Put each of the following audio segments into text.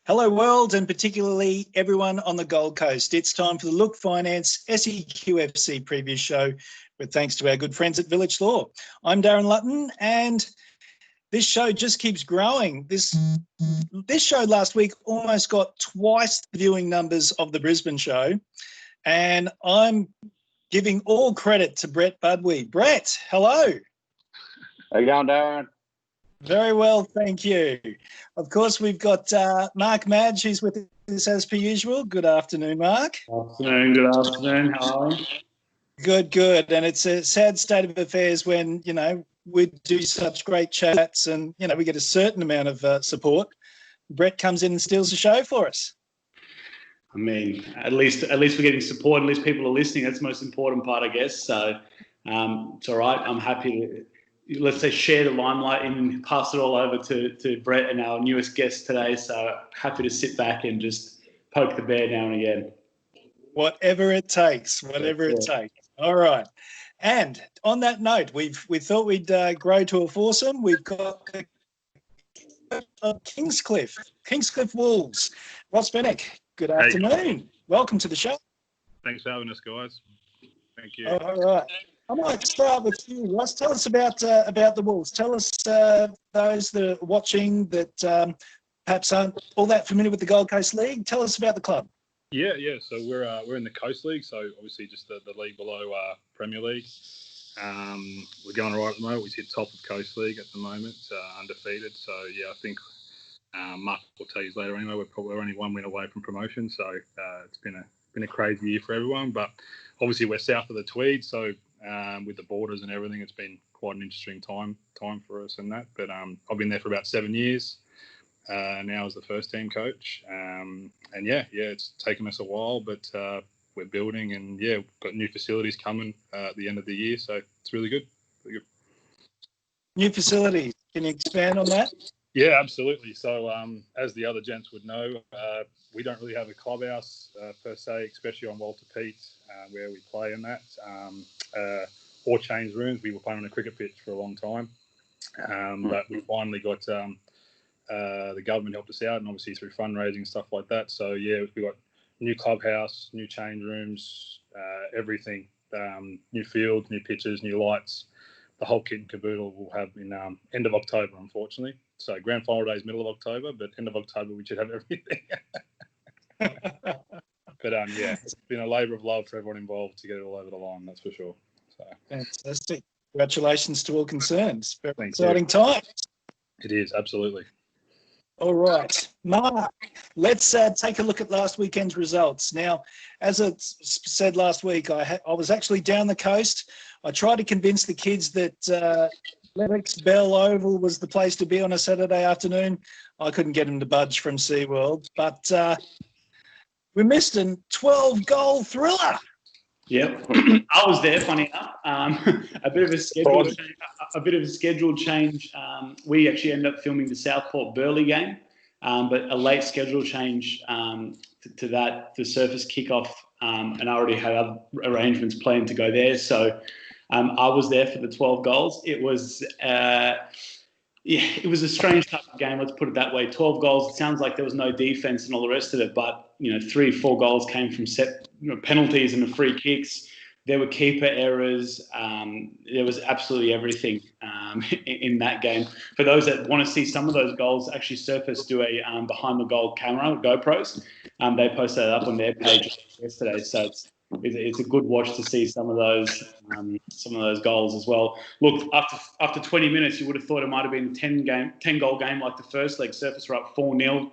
Hello world, and particularly everyone on the Gold Coast. It's time for the Look Finance SEQFC Preview Show with thanks to our good friends at Vilic Law. I'm Darren Lutton, and this show just keeps growing. This show last week almost got twice the viewing numbers of the Brisbane show, and I'm giving all credit to Brett Budwee. Brett, hello. How you going, Darren? Very well, thank you. Of course, we've got Mark Madge, who's with us as per usual. Good afternoon, Mark. Good afternoon. How are you? Good. And it's a sad state of affairs when, we do such great chats and, we get a certain amount of support. Brett comes in and steals the show for us. I mean, at least we're getting support. At least people are listening. That's the most important part, I guess. So it's all right. I'm happy to, let's say, share the limelight and pass it all over to Brett and our newest guest today. So happy to sit back and just poke the bear now and again. Whatever it takes. All right. And on that note, we thought we'd grow to a foursome. We've got Kingscliff Wolves. Ross Fenech, good afternoon. Welcome to the show. Thanks for having us, guys. Thank you. All right. I might start with you, Ross. Tell us about the Wolves. Tell us, those that are watching that perhaps aren't all that familiar with the Gold Coast League, tell us about the club. Yeah. So we're in the Coast League, so obviously just the league below Premier League. We're going all right at the moment. We sit top of Coast League at the moment, undefeated. So yeah, I think Mark will tell you later. Anyway, we're only one win away from promotion, so it's been a crazy year for everyone. But obviously we're south of the Tweed, so with the borders and everything, it's been quite an interesting time for us and that. But I've been there for about 7 years now as the first team coach. And it's taken us a while, but we're building and we've got new facilities coming at the end of the year. So it's really good. New facilities. Can you expand on that? Yeah, absolutely. So as the other gents would know, we don't really have a clubhouse per se, especially on Walter Pete, where we play in that, or change rooms. We were playing on a cricket pitch for a long time, but we finally got the government helped us out, and obviously through fundraising and stuff like that. So yeah, we got new clubhouse, new change rooms, everything, new fields, new pitches, new lights. The whole kit and caboodle we'll have in end of October, unfortunately. So grand final day is middle of October, but end of October we should have everything. But it's been a labour of love for everyone involved to get it all over the line, that's for sure. So fantastic. Congratulations to all concerned. Very Thanks, exciting time. It is, absolutely. All right. Mark, let's take a look at last weekend's results. Now, as I said last week, I was actually down the coast. I tried to convince the kids that Lennox Bell Oval was the place to be on a Saturday afternoon. I couldn't get them to budge from SeaWorld, but we missed a 12-goal thriller. Yep, I was there. Funny enough, a bit of a schedule change. We actually ended up filming the Southport Burleigh game, but a late schedule change to that, the surface kickoff, and I already had other arrangements planned to go there. So I was there for the 12 goals. It was it was a strange type of game. Let's put it that way. 12 goals. It sounds like there was no defense and all the rest of it, but 3 or 4 goals came from penalties and the free kicks. There were keeper errors. There was absolutely everything in that game. For those that want to see some of those goals, actually Surface do a behind the goal camera, GoPros. They posted that up on their page yesterday, so it's a good watch to see some of those goals as well. Look, after 20 minutes, you would have thought it might have been a 10-goal game like the first leg. Surface were up 4-0.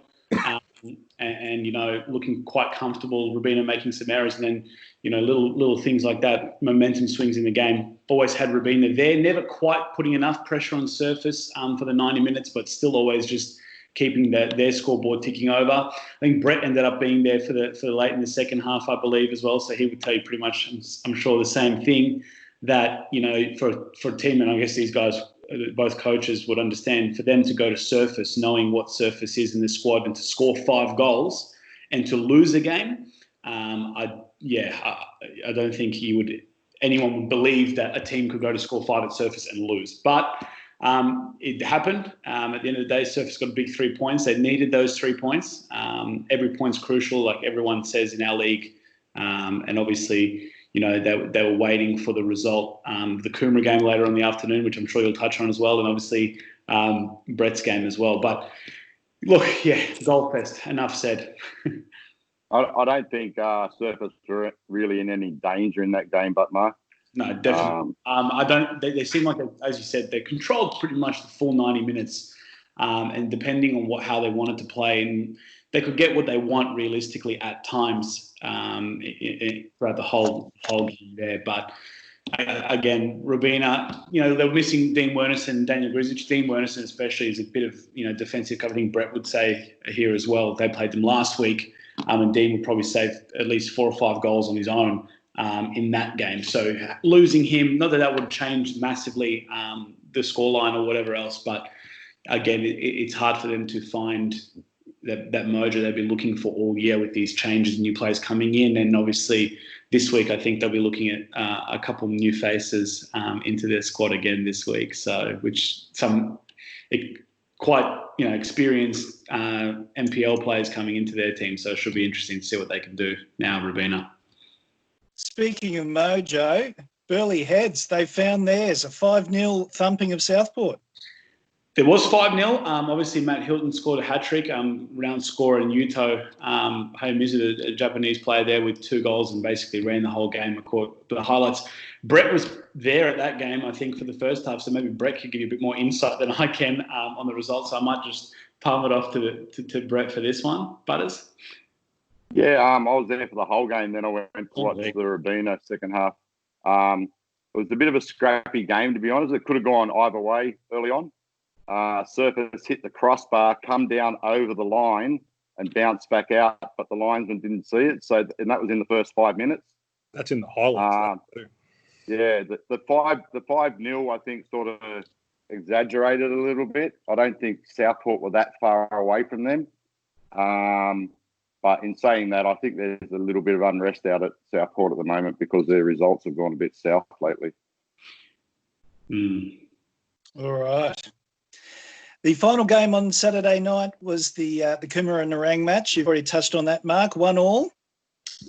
And looking quite comfortable. Rubina making some errors, and then little things like that, momentum swings in the game. Always had Rubina there, never quite putting enough pressure on Surface for the 90 minutes, but still always just keeping their scoreboard ticking over. I think Brett ended up being there for the late in the second half, I believe, as well. So he would tell you pretty much, I'm sure, the same thing. That for a team, and I guess these guys, both coaches would understand, for them to go to Surface, knowing what Surface is in the squad, and to score 5 goals and to lose a game, I don't think anyone would believe that a team could go to score 5 at Surface and lose. But It happened. At the end of the day, Surfers got a big 3 points. They needed those 3 points. Every point's crucial, like everyone says in our league. And obviously, they were waiting for the result. The Coomera game later on in the afternoon, which I'm sure you'll touch on as well, and obviously Brett's game as well. But look, Gold Fest, enough said. I don't think Surfers were really in any danger in that game, but Mark. No, definitely. I don't. They seem like, as you said, they controlled pretty much the full 90 minutes, and depending on how they wanted to play, and they could get what they want realistically at times throughout the whole game there. But again, Robina, they were missing Dean Wernerson, Daniel Grizic. Dean Wernerson especially is a bit of defensive cover. I think Brett would say here as well. They played them last week, and Dean would probably save at least 4 or 5 goals on his own. In that game. So losing him, not that would change massively the scoreline or whatever else, but again, it's hard for them to find that mojo they've been looking for all year with these changes and new players coming in. And obviously this week, I think they'll be looking at a couple of new faces into their squad again this week. So which some quite experienced NPL players coming into their team. So it should be interesting to see what they can do now, Robina. Speaking of mojo, Burleigh Heads, they found theirs, a 5-0 thumping of Southport. There was 5-0. Obviously, Matt Hilton scored a hat-trick, round scorer in Yuto. Hayamizu, a Japanese player there with 2 goals and basically ran the whole game. I caught the highlights. Brett was there at that game, I think, for the first half, so maybe Brett could give you a bit more insight than I can on the results. So I might just palm it off to Brett for this one. Butters? Yeah, I was there for the whole game. Then I went to watch the Robina second half. It was a bit of a scrappy game, to be honest. It could have gone either way early on. Surfers hit the crossbar, come down over the line and bounce back out, but the linesman didn't see it. And that was in the first 5 minutes. That's in the highlights. Yeah, the 5-0, I think, sort of exaggerated a little bit. I don't think Southport were that far away from them. But in saying that, I think there's a little bit of unrest out at Southport at the moment because their results have gone a bit south lately. All right. The final game on Saturday night was the Coomera and Nerang match. You've already touched on that, Mark. 1-1.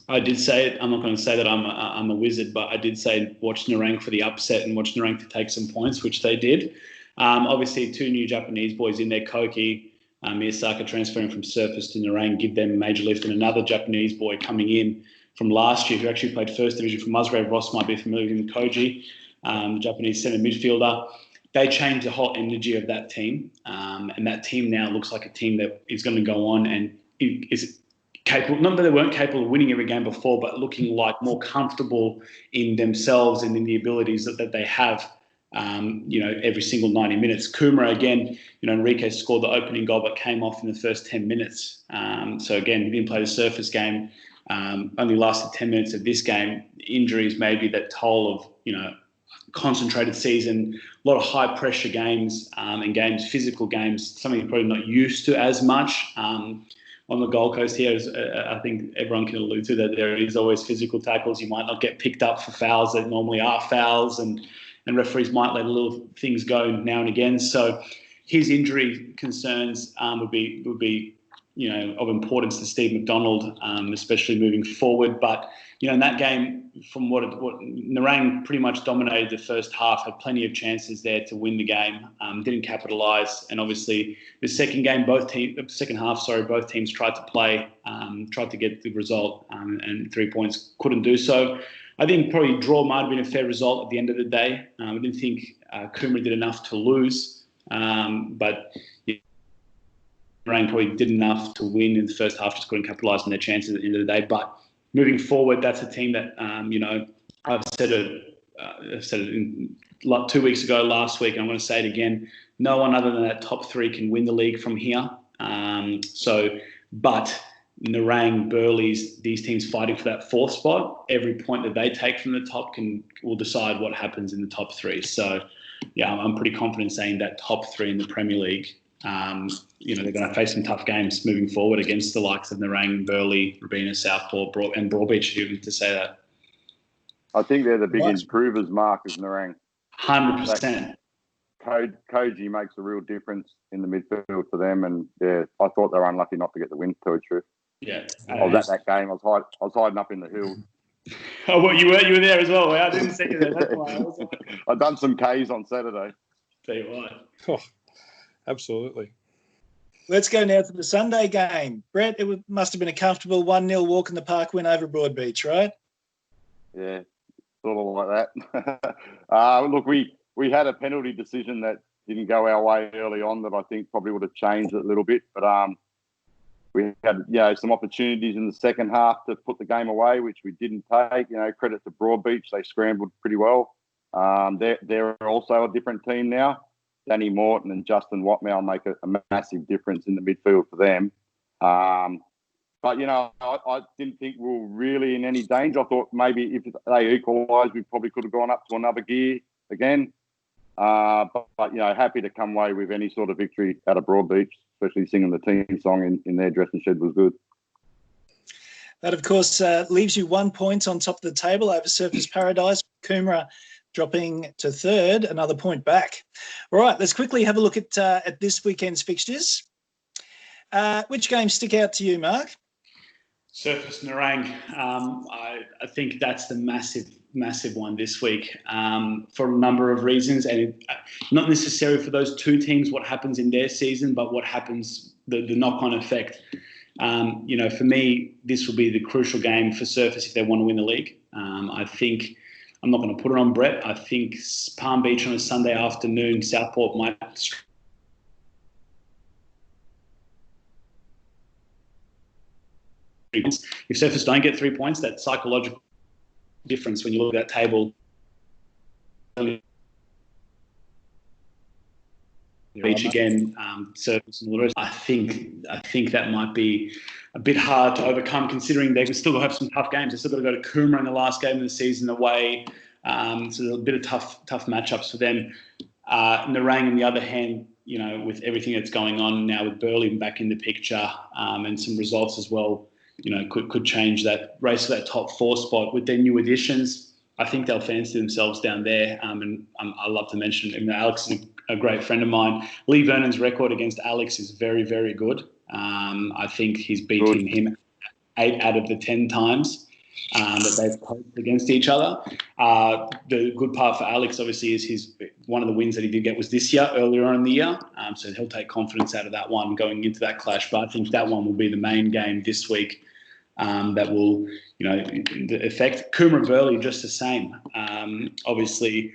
I did say it. I'm not going to say that I'm a wizard, but I did say watch Nerang for the upset and watch Nerang to take some points, which they did. Obviously, 2 new Japanese boys in there, Koki, Miyasaka transferring from Surfers to Nerang, give them a major lift, and another Japanese boy coming in from last year who actually played first division for Musgrave. Ross might be familiar with him, Koji, the Japanese centre midfielder. They changed the whole energy of that team, and that team now looks like a team that is going to go on and is capable, not that they weren't capable of winning every game before, but looking like more comfortable in themselves and in the abilities that they have. Every single 90 minutes. Coomera, again, Enrique scored the opening goal but came off in the first 10 minutes. So, again, he didn't play the Surfers game, only lasted 10 minutes of this game. Injuries, maybe that toll of, concentrated season, a lot of high-pressure games and physical games, something you're probably not used to as much. On the Gold Coast here, I think everyone can allude to that there is always physical tackles. You might not get picked up for fouls that normally are fouls, and referees might let little things go now and again. So his injury concerns would be of importance to Steve McDonald, especially moving forward. But in that game, from what Nerang pretty much dominated the first half, had plenty of chances there to win the game, didn't capitalise, and obviously the second half, both teams tried to play, tried to get the result, and 3 points couldn't do so. I think probably draw might have been a fair result at the end of the day. I didn't think Coomera did enough to lose, but Nerang probably did enough to win in the first half, just couldn't capitalise on their chances at the end of the day. But moving forward, that's a team that, I've said it 2 weeks ago, last week, and I'm going to say it again. No one other than that top 3 can win the league from here. But Nerang, Burleigh's, these teams fighting for that 4th spot, every point that they take from the top will decide what happens in the top 3. So, yeah, I'm pretty confident saying that top 3 in the Premier League, they're going to face some tough games moving forward against the likes of Nerang, Burleigh, Robina, Southport, and Broadbeach, even to say that. I think they're the big improvers, Mark, is Nerang. 100%. Koji makes a real difference in the midfield for them, and yeah, I thought they were unlucky not to get the win. To tell you the truth. Yeah, I was at that game. I was hiding up in the hills. Oh, well, you were there as well. I didn't see you there. That's why I've done some Ks on Saturday. Tell you what. Oh, absolutely. Let's go now to the Sunday game. Brett, it must have been a comfortable 1-0 walk in the park win over Broadbeach, right? Yeah, sort of like that. Look, we had a penalty decision that didn't go our way early on that I think probably would have changed it a little bit. But we had some opportunities in the second half to put the game away, which we didn't take. Credit to Broadbeach, they scrambled pretty well. They're also a different team now. Danny Morton and Justin Watmow make a massive difference in the midfield for them. But, I didn't think we were really in any danger. I thought maybe if they equalised, we probably could have gone up to another gear again. But happy to come away with any sort of victory out of Broadbeach, especially singing the team song in their dressing shed was good. That, of course, leaves you 1 point on top of the table over Surfers Paradise. Coomera dropping to third, another point back. All right, let's quickly have a look at this weekend's fixtures. Which games stick out to you, Mark? Surfers Nerang. I think that's the massive one this week for a number of reasons, and not necessarily for those two teams, what happens in their season, but what happens, the knock-on effect. For me, this will be the crucial game for Surfers if they want to win the league. I think, I'm not going to put it on Brett, I think Palm Beach on a Sunday afternoon, Southport might... If Surfers don't get 3 points, that psychological difference when you look at that table. Beach again, Surfers and the rest. I think that might be a bit hard to overcome, considering they still have some tough games. They've still got to go to Coomera in the last game of the season away. So a bit of tough matchups for them. Nerang, on the other hand, with everything that's going on now with Burleigh back in the picture and some results as well, could change that race for that top 4 spot with their new additions. I think they'll fancy themselves down there. And I love to mention, Alex is a great friend of mine. Lee Vernon's record against Alex is very, very good. I think he's beaten him 8 out of the 10 times that they've played against each other. The good part for Alex, obviously, is one of the wins that he did get was this year, earlier on in the year. So he'll take confidence out of that one going into that clash. But I think that one will be the main game this week. That will, affect Coomera Burleigh just the same. Obviously,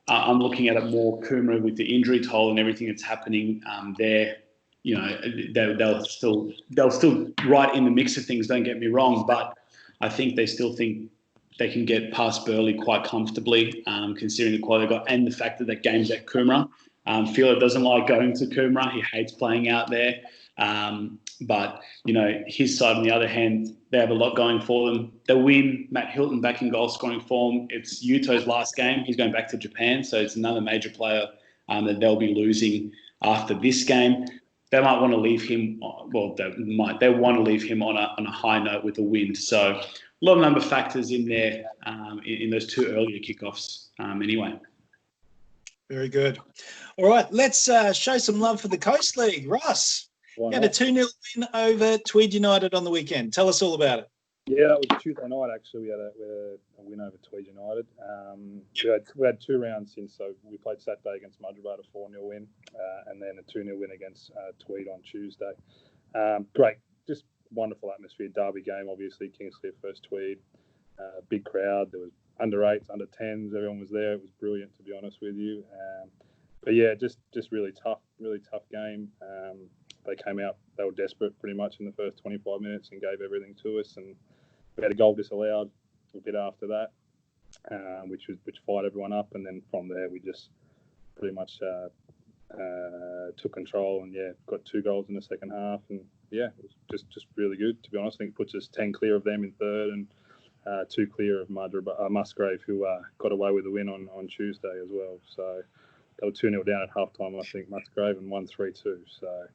I'm looking at it more Coomera with the injury toll and everything that's happening there. They'll still right in the mix of things. Don't get me wrong, but I think they still think they can get past Burleigh quite comfortably, considering the quality they've got and the fact that game's at Coomera. Fila doesn't like going to Coomera. He hates playing out there. But his side, on the other hand, they have a lot going for them. They win. Matt Hilton back in goal scoring form. It's Yuto's last game. He's going back to Japan, so it's another major player that they'll be losing after this game. They might want to leave him. Well, they want to leave him on a high note with a win. So a lot of number of factors in there in those 2 earlier kickoffs. Anyway. Very good. All right, let's show some love for the Coast League. Russ, you had a 2-0 win over Tweed United on the weekend. Tell us all about it. Yeah, that was Tuesday night, actually. We had a win over Tweed United. We had 2 rounds since, so we played Saturday against Mudgerbart, a 4-0 win, and then a 2-0 win against Tweed on Tuesday. Great, just wonderful atmosphere. Derby game, obviously, Kingscliff versus Tweed. Big crowd. There was under 8s, under 10s. Everyone was there. It was brilliant, to be honest with you. But yeah, just really tough game. They came out, they were desperate pretty much in the first 25 minutes and gave everything to us. And we had a goal disallowed a bit after that, which fired everyone up. And then from there, we just pretty much took control and, got 2 goals in the second half. And, it was just really good, to be honest. I think it puts us 10 clear of them in third and 2 clear of Musgrave, who got away with the win on Tuesday as well. So they were 2-0 down at halftime, I think, Musgrave, and 1-3-2. So,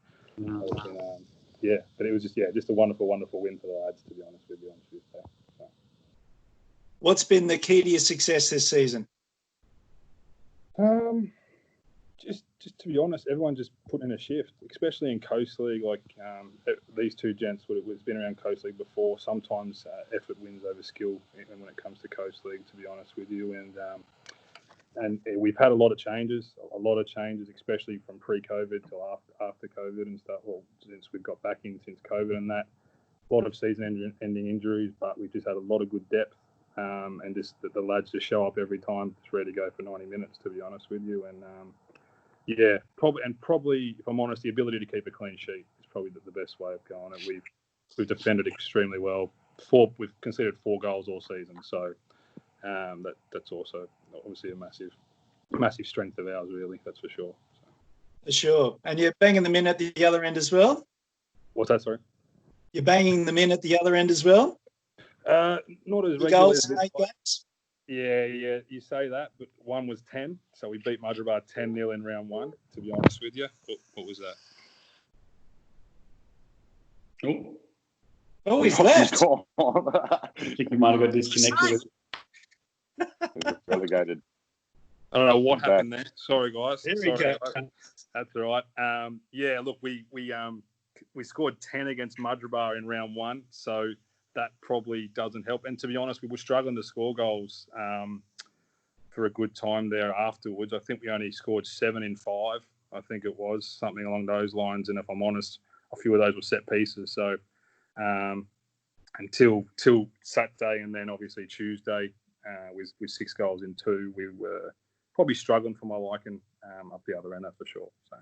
but it was just a wonderful, wonderful win for the lads, to be honest with you, on Tuesday. So. What's been the key to your success this season? just to be honest, everyone just put in a shift, especially in Coast League. Like these two gents would have been around Coast League before. Sometimes effort wins over skill when it comes to Coast League, to be honest with you. And we've had a lot of changes, especially from pre-COVID till after COVID and stuff. Well, since we've got back in since COVID and that, a lot of season-ending injuries, but we've just had a lot of good depth. And just the lads just show up every time, just ready to go for 90 minutes, to be honest with you. And probably, if I'm honest, the ability to keep a clean sheet is probably the best way of going. And we've defended extremely well. We've conceded 4 goals all season, so that's also obviously a massive strength of ours, really. That's for sure. So. For sure. And you're banging them in at the other end as well? What's that, sorry? You're banging them in at the other end as well? Not as regularly. Goals in 8 games? Yeah, you say that, but one was 10, so we beat Mudgeeraba 10-0 in round 1, to be honest with you. What was that? Oh, he's left. I think he might have got disconnected. Relegated. I don't know what happened there. Sorry, guys. There we go. That's all right. Look, we scored 10 against Mudgeeraba in round 1, so that probably doesn't help. And to be honest, we were struggling to score goals for a good time there afterwards. I think we only scored 7 in 5. I think it was something along those lines. And if I'm honest, a few of those were set pieces. So until Saturday and then obviously Tuesday with 6 goals in 2, we were probably struggling for my liking up the other end, that's for sure. So,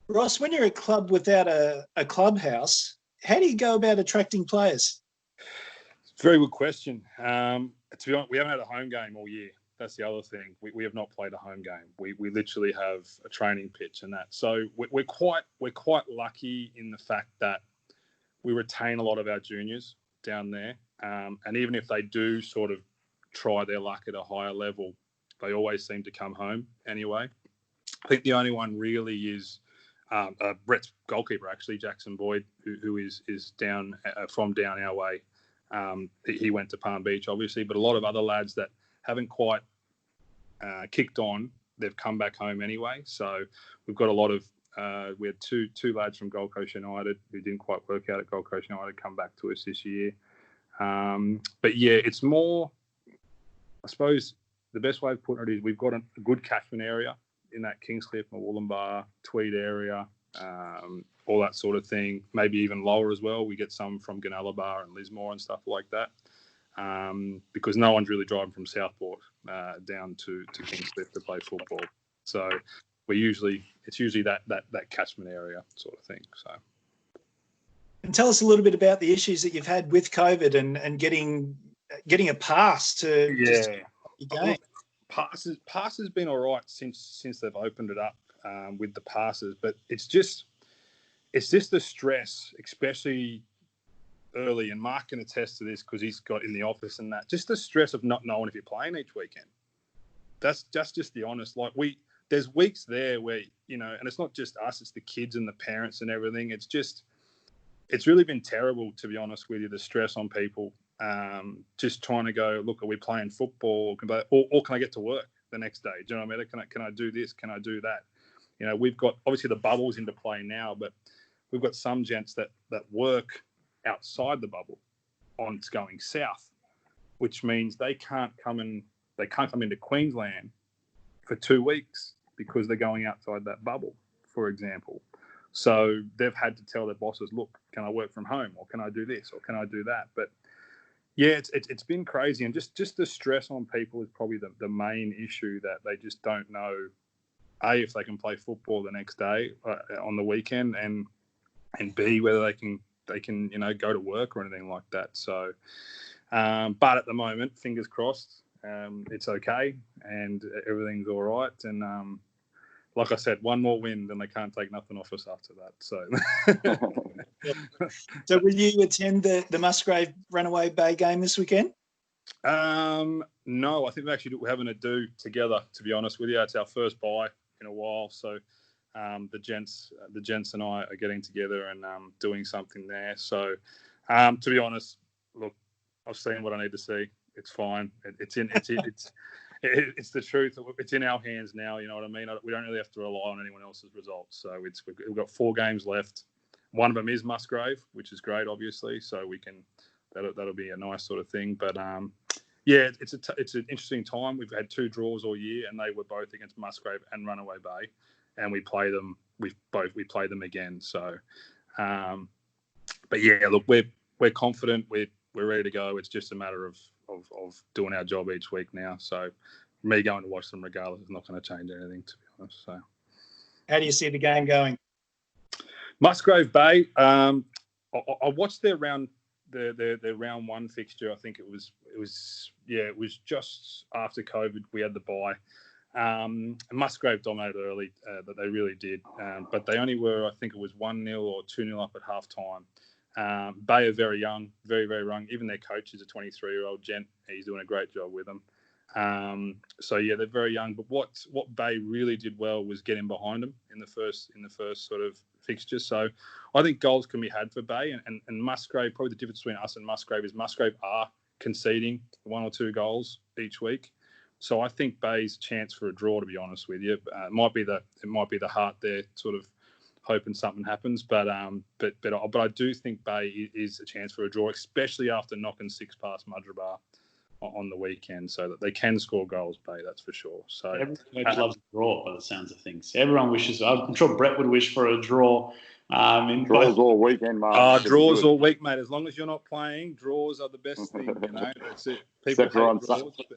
Ross, when you're a club without a clubhouse, how do you go about attracting players? It's a very good question. To be honest, we haven't had a home game all year. That's the other thing. We have not played a home game. We literally have a training pitch and that. So we're quite lucky in the fact that we retain a lot of our juniors down there. And even if they do sort of try their luck at a higher level, they always seem to come home anyway. I think the only one really is Brett's goalkeeper, actually, Jackson Boyd, who is down from down our way. He went to Palm Beach, obviously, but a lot of other lads that haven't quite kicked on, they've come back home anyway. So we've got a lot of we had two lads from Gold Coast United who didn't quite work out at Gold Coast United come back to us this year. But yeah, it's more, I suppose the best way of putting it is we've got a good catchment area in that Kingscliff, Wollumbar, Tweed area, all that sort of thing. Maybe even lower as well. We get some from Gunnellabar and Lismore and stuff like that, because no one's really driving from Southport down to Kingscliff to play football. So it's usually that catchment area sort of thing. So. And tell us a little bit about the issues that you've had with COVID and getting a pass to your game. Pass has been all right since they've opened it up with the passes, but it's just the stress, especially early. And Mark can attest to this because he's got in the office and that. Just the stress of not knowing if you're playing each weekend. That's just the honest. Like there's weeks there where and it's not just us; it's the kids and the parents and everything. It's really been terrible, to be honest with you. The stress on people. Just trying to go, look, are we playing football or can I get to work the next day? Do you know what I mean? Can I do this? Can I do that? We've got obviously the bubble's into play now, but we've got some gents that work outside the bubble on going south, which means they can't come into Queensland for 2 weeks because they're going outside that bubble, for example. So they've had to tell their bosses, look, can I work from home or can I do this or can I do that? But yeah, it's been crazy, and just the stress on people is probably the main issue, that they just don't know, A, if they can play football the next day on the weekend, and B, whether they can go to work or anything like that. So, but at the moment, fingers crossed, it's okay and everything's all right. And like I said, one more win, then they can't take nothing off us after that. So. So will you attend the Musgrave Runaway Bay game this weekend? No, I think we're having a do together, to be honest with you. It's our first bye in a while. So the gents and I are getting together and doing something there. So to be honest, look, I've seen what I need to see. It's fine. It's it's the truth. It's in our hands now. You know what I mean? We don't really have to rely on anyone else's results. So we've got 4 games left. One of them is Musgrave, which is great, obviously. So we can that'll be a nice sort of thing. But yeah, it's an interesting time. We've had 2 draws all year, and they were both against Musgrave and Runaway Bay, and we play them. We play them again. So, but yeah, look, we're confident. We're ready to go. It's just a matter of doing our job each week now. So, me going to watch them regardless is not going to change anything, to be honest. So, how do you see the game going? Musgrave Bay. I watched their round round 1 fixture. I think it was just after COVID. We had the bye. Musgrave dominated early, but they really did. But they only were, I think it was 1-0 or 2-0 up at half time. Bay are very young, very, very young. Even their coach is a 23-year-old gent. He's doing a great job with them. So yeah, they're very young. But what Bay really did well was getting behind them in the first sort of fixture. So I think goals can be had for Bay and Musgrave. Probably the difference between us and Musgrave is Musgrave are conceding 1 or 2 goals each week. So I think Bay's chance for a draw, to be honest with you, it might be the heart there, sort of hoping something happens. But I do think Bay is a chance for a draw, especially after knocking 6 past Mudgeeraba on the weekend, so that they can score goals. Bay, that's for sure. So every coach loves a draw, by the sounds of things. Everyone wishes. I'm sure Brett would wish for a draw. Draws all weekend, Mark. Draws all week, mate. As long as you're not playing, draws are the best thing. You know, that's it. Except for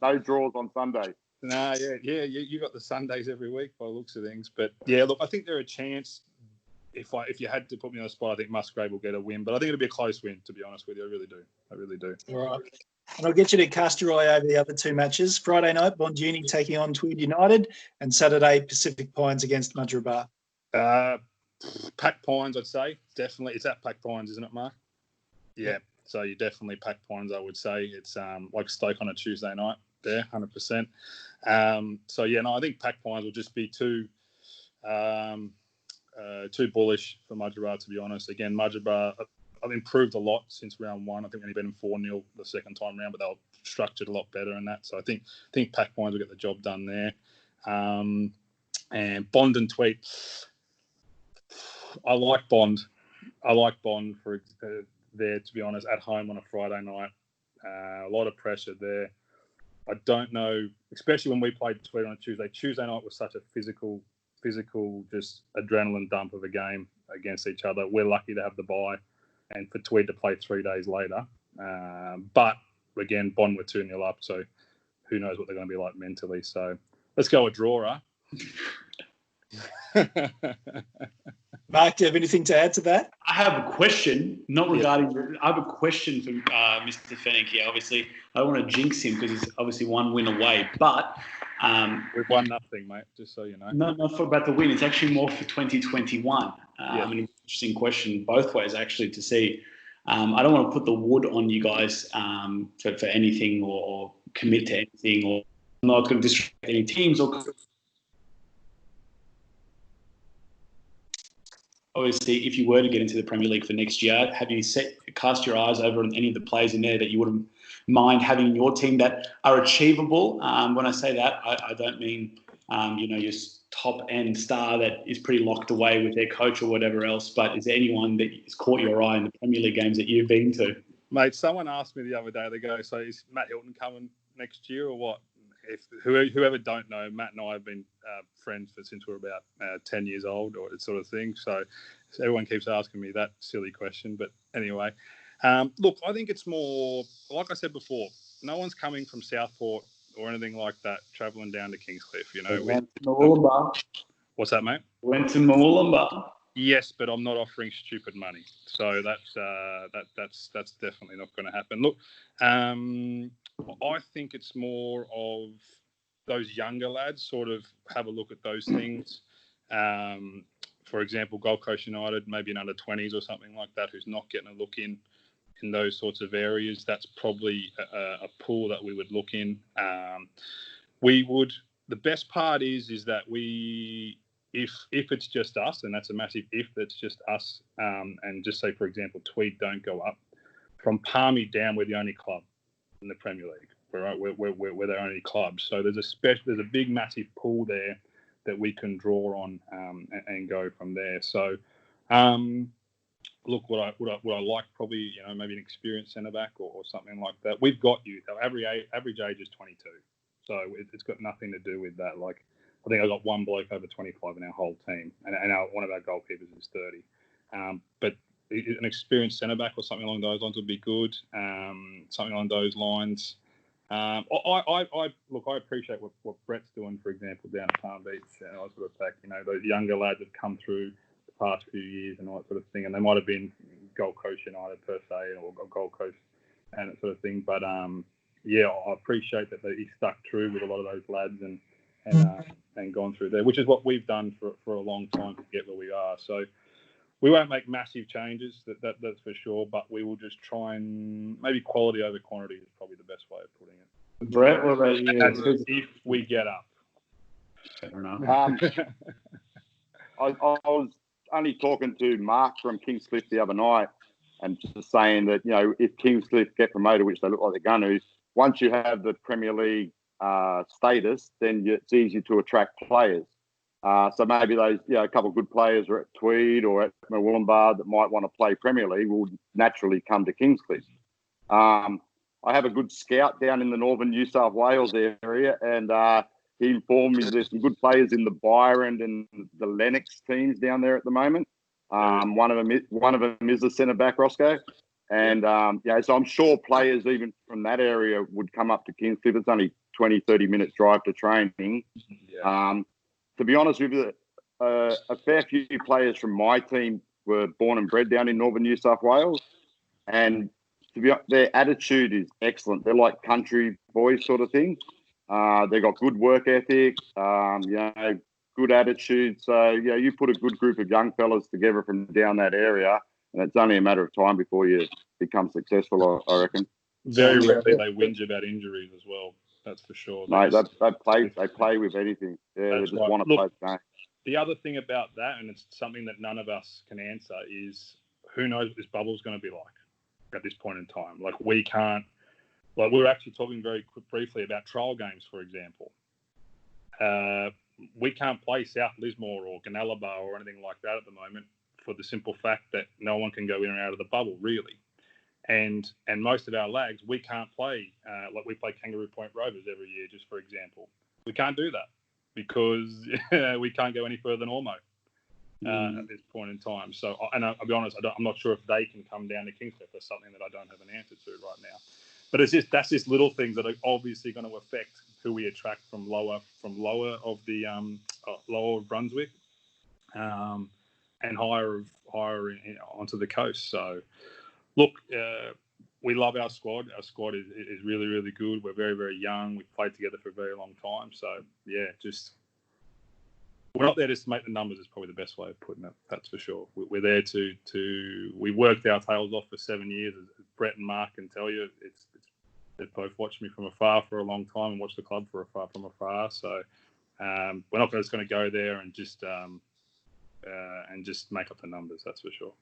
no draws on Sunday. Nah, yeah. You got the Sundays every week by the looks of things. But yeah, look, I think they're a chance. If you had to put me on the spot, I think Musgrave will get a win. But I think it'll be a close win, to be honest with you. I really do. All right. And I'll get you to cast your eye over the other 2 matches. Friday night, Bonduni taking on Tweed United, and Saturday, Pacific Pines against Mudgeeraba. Pack Pines, I'd say. Definitely. It's at Pack Pines, isn't it, Mark? Yeah. So you definitely Pack Pines, I would say. It's like Stoke on a Tuesday night there, 100%. So, yeah, no, I think Pack Pines will just be too bullish for Mudgeeraba, to be honest. Again, Mudgeeraba have improved a lot since round 1. I think we only beat them 4-0 the second time round, but they were structured a lot better in that. So I think Pack Pines will get the job done there. And Bond and Tweed. I like Bond for there, to be honest, at home on a Friday night. A lot of pressure there. I don't know, especially when we played Tweed on a Tuesday. Tuesday night was such a physical, just adrenaline dump of a game against each other. We're lucky to have the bye and for Tweed to play 3 days later. But, again, Bond were 2-0 up, so who knows what they're going to be like mentally. So let's go a draw, Mark, do you have anything to add to that? I have a question, not regarding. I have a question for Mr. Fenech here. Obviously, I don't want to jinx him because he's obviously 1 win away. But we've won nothing, mate. Just so you know. No, not for about the win. It's actually more for 2021. An interesting question both ways, actually, to see. I don't want to put the wood on you guys for anything or commit to anything, or I'm not going to distract any teams or. Obviously, if you were to get into the Premier League for next year, have you cast your eyes over on any of the players in there that you wouldn't mind having in your team that are achievable? When I say that, I don't mean your top-end star that is pretty locked away with their coach or whatever else, but is there anyone that has caught your eye in the Premier League games that you've been to? Mate, someone asked me the other day, they go, so is Matt Hilton coming next year or what? If whoever don't know, Matt and I have been friends since we were about 10 years old, or that sort of thing. So everyone keeps asking me that silly question. But anyway, look, I think it's more, like I said before, no one's coming from Southport or anything like that, travelling down to Kingscliff. You know, what's that, mate? Went to Moolumba. Yes, but I'm not offering stupid money, so that's definitely not going to happen. Look, I think it's more of those younger lads sort of have a look at those things. For example, Gold Coast United, maybe an under-20s or something like that, who's not getting a look in those sorts of areas. That's probably a pool that we would look in. The best part is that if it's just us, and that's a massive if, that's just us, and just say, for example, Tweed don't go up, from Palmy down, we're the only club in the Premier League. right? We're their only club. So there's a big, massive pool there that we can draw on and go from there. So, look, what I like probably, maybe an experienced centre back or something like that. We've got youth. Our average age is 22, so it's got nothing to do with that. Like, I think I got one bloke over 25 in our whole team, and one of our goalkeepers is 30. But an experienced centre back or something along those lines would be good. Something along those lines. I appreciate what Brett's doing, for example, down at Palm Beach. And I sort of think, those younger lads have come through the past few years and all that sort of thing, and they might have been Gold Coast United per se or Gold Coast and that sort of thing. But I appreciate that he stuck true with a lot of those lads and gone through there, which is what we've done for a long time to get where we are. So we won't make massive changes, that's for sure, but we will just try and maybe quality over quantity is probably the best way of putting it. Brett, what about you? If we get up. Fair enough. I was only talking to Mark from Kingscliff the other night and just saying that, if Kingscliff get promoted, which they look like they're going to, once you have the Premier League status, then it's easy to attract players. So maybe those, a couple of good players are at Tweed or at Wollongbar that might want to play Premier League will naturally come to Kingscliff. I have a good scout down in the northern New South Wales area, and he informed me there's some good players in the Byron and the Lennox teams down there at the moment. One of them is a centre back, Roscoe, and so I'm sure players even from that area would come up to Kingscliff. It's only 20, 30 minutes drive to training. Yeah. To be honest with you, a fair few players from my team were born and bred down in northern New South Wales, and their attitude is excellent. They're like country boys sort of thing. They've got good work ethic, good attitude. So, you put a good group of young fellas together from down that area, and it's only a matter of time before you become successful, I reckon. Very rarely they whinge about injuries as well. That's for sure. Mate, they play with anything. Yeah, they just want to play the game. The other thing about that, and it's something that none of us can answer, is who knows what this bubble is going to be like at this point in time. Like, we can't. Like, we were actually talking very briefly about trial games, for example. We can't play South Lismore or Gunnellabar or anything like that at the moment for the simple fact that no one can go in or out of the bubble, really. And most of our lags, we can't play. Like, we play Kangaroo Point Rovers every year, just for example. We can't do that because we can't go any further than Ormo at this point in time. So, and I'll be honest, I'm not sure if they can come down to Kingscliff. That's something that I don't have an answer to right now. But that's just little things that are obviously going to affect who we attract from lower of the lower of Brunswick, and higher onto the coast. So, look, we love our squad. Our squad is really, really good. We're very, very young. We've played together for a very long time. So, we're not there just to make the numbers. Is probably the best way of putting it. That's for sure. We're there to we worked our tails off for 7 years. As Brett and Mark can tell you, they've both watched me from afar for a long time and watched the club from afar. So we're not just going to go there and just make up the numbers. That's for sure.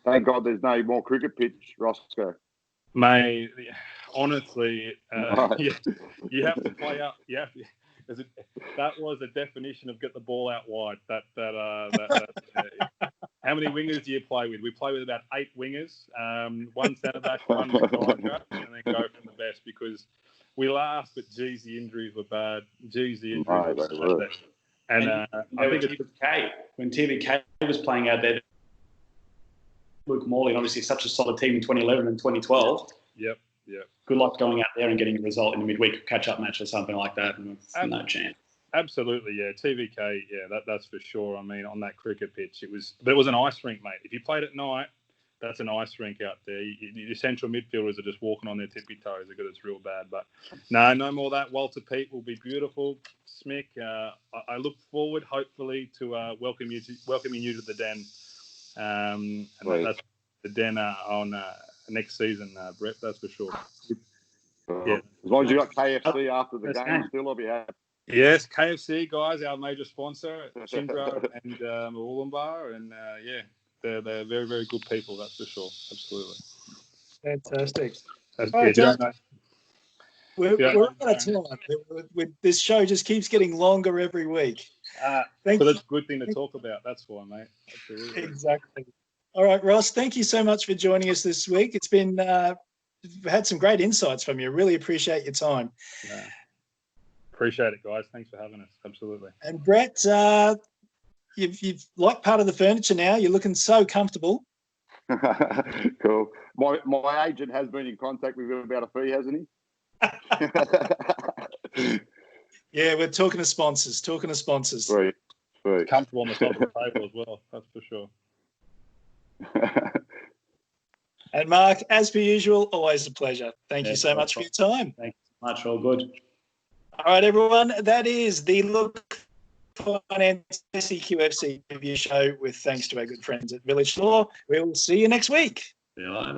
Thank God there's no more cricket pitch, Roscoe. Mate, honestly, you have to play up. Yeah, that was a definition of get the ball out wide. How many wingers do you play with? We play with about 8 wingers, one centre back, one striker, and then go from the best because we laughed, but geez, the injuries were bad. And I think TVK, when TVK was playing out there, Luke Morley, obviously such a solid team in 2011 and 2012. Yep. Good luck going out there and getting a result in a midweek catch-up match or something like that. No chance. Absolutely, yeah. TVK, yeah, that's for sure. I mean, on that cricket pitch, it was an ice rink, mate. If you played at night, that's an ice rink out there. Your central midfielders are just walking on their tippy toes because it's real bad. But no more of that. Walter Pete will be beautiful. Smick, I look forward, hopefully, to welcoming you to the Den. That's the Den on next season, Brett. That's for sure. Yeah. As long as you got KFC after the game, still I'll be happy. Yes, KFC guys, our major sponsor, Chimbra and Wollongbar, and they're very, very good people. That's for sure. Absolutely. Fantastic. If you don't know, We're out of time. This show just keeps getting longer every week. But it's a good thing to talk about. That's why, mate. Absolutely. Exactly. All right, Ross, thank you so much for joining us this week. It's been we've had some great insights from you. Really appreciate your time. Yeah. Appreciate it, guys. Thanks for having us. Absolutely. And Brett, you've like part of the furniture now. You're looking so comfortable. Cool. My agent has been in contact with you about a fee, hasn't he? Yeah, we're talking to sponsors. Sweet. Comfortable on the top of the table as well. That's for sure. And Mark, as per usual, always a pleasure. Thank you so much for your time. Thank you so much. All good. All right, everyone. That is the Look Finance SEQFC Preview Show with thanks to our good friends at Vilic Law. We will see you next week. See you later.